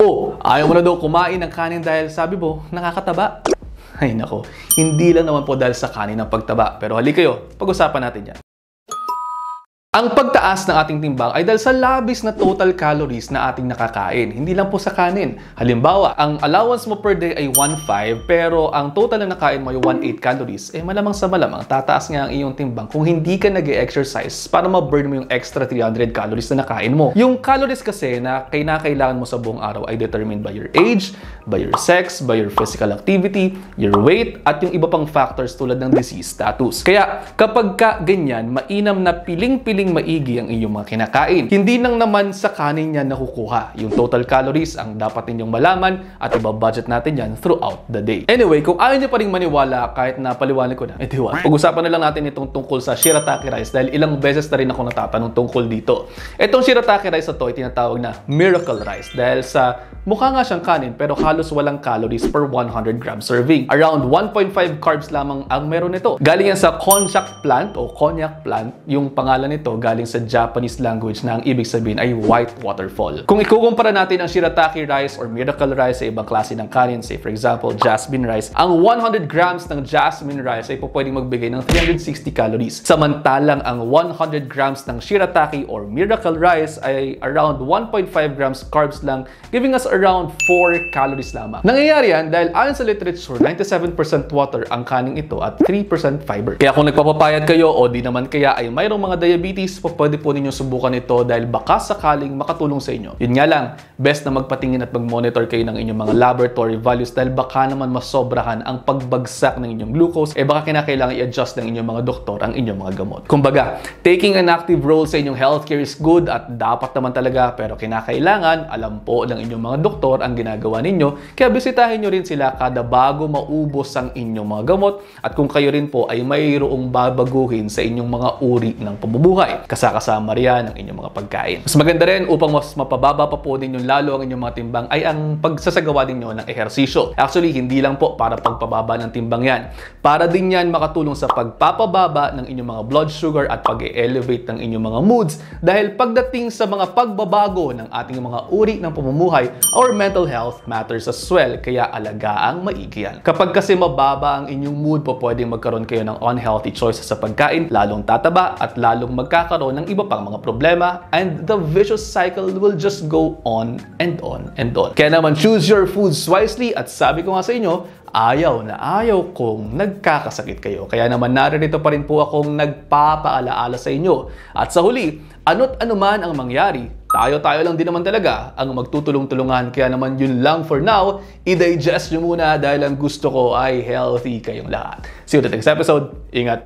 Oh, ayaw mo na daw kumain ng kanin dahil sabi mo, nakakataba. Ay nako, hindi lang naman po dahil sa kanin ng pagtaba. Pero hali kayo, pag-usapan natin yan. Ang pagtaas ng ating timbang ay dahil sa labis na total calories na ating nakakain. Hindi lang po sa kanin. Halimbawa, ang allowance mo per day ay 1.5 pero ang total na nakain mo ay 1.8 calories. Malamang sa malamang, tataas nga ang iyong timbang kung hindi ka nag-exercise para ma-burn mo yung extra 300 calories na nakain mo. Yung calories kasi na kailangan mo sa buong araw ay determined by your age, by your sex, by your physical activity, your weight, at yung iba pang factors tulad ng disease status. Kaya kapag ka ganyan, mainam na piling-piling maigi ang inyong mga kinakain. Hindi nang naman sa kanin yan nakukuha. Yung total calories ang dapat ninyong malaman at ibabudget natin yan throughout the day. Anyway, kung ayaw niyo pa rin maniwala kahit na paliwanag ko na, pag-usapan na lang natin itong tungkol sa shirataki rice dahil ilang beses na rin ako natatanong tungkol dito. Itong shirataki rice na to ay tinatawag na miracle rice dahil sa mukha nga siyang kanin pero halos walang calories per 100 gram serving. Around 1.5 carbs lamang ang meron nito. Galing yan sa konjac plant o konjac plant. Yung pangalan nito galing sa Japanese language na ang ibig sabihin ay white waterfall. Kung ikukumpara natin ang shirataki rice or miracle rice sa ibang klase ng kanin, say for example, jasmine rice, ang 100 grams ng jasmine rice ay pwedeng magbigay ng 360 calories. Samantalang ang 100 grams ng shirataki or miracle rice ay around 1.5 grams carbs lang, giving us around 4 calories lamang. Nangyayari yan dahil ayon sa literature, 97% water ang kaning ito at 3% fiber. Kaya kung nagpapapayat kayo o di naman kaya ay mayroong mga diabetes, pwede po ninyo subukan ito dahil baka sakaling makatulong sa inyo. Yun nga lang, best na magpatingin at mag-monitor kayo ng inyong mga laboratory values dahil baka naman masobrahan ang pagbagsak ng inyong glucose, baka kinakailangan i-adjust ng inyong mga doktor ang inyong mga gamot. Kumbaga, taking an active role sa inyong healthcare is good at dapat naman talaga, pero kinakailangan, alam po ng inyong mga doktor ang ginagawa ninyo, kaya bisitahin nyo rin sila kada bago maubos ang inyong mga gamot at kung kayo rin po ay mayroong babaguhin sa inyong mga uri ng pamumuhay. Kasama riyan ang inyong mga pagkain. Mas maganda rin upang mas mapababa pa po din yung lalo ang inyong mga timbang ay ang pagsasagawa ninyo ng ehersisyo. Actually, hindi lang po para pagpababa ng timbang yan. Para din yan makatulong sa pagpapababa ng inyong mga blood sugar at pag-elevate ng inyong mga moods dahil pagdating sa mga pagbabago ng ating mga uri ng pamumuhay, our mental health matters as well. Kaya alagaang maigi yan. Kapag kasi mababa ang inyong mood, pwedeng magkaroon kayo ng unhealthy choices sa pagkain, lalong tataba at lalong magkakaroon ng iba pang mga problema and the vicious cycle will just go on and on and on. Kaya naman choose your foods wisely at sabi ko nga sa inyo, ayaw na ayaw kong nagkakasakit kayo. Kaya naman naririto pa rin po akong nagpapaalaala sa inyo. At sa huli, ano't ano man ang mangyari, tayo-tayo lang din naman talaga ang magtutulong-tulungan. Kaya naman yun lang for now. I-digest nyo muna dahil ang gusto ko ay healthy kayong lahat. See you in the next episode. Ingat!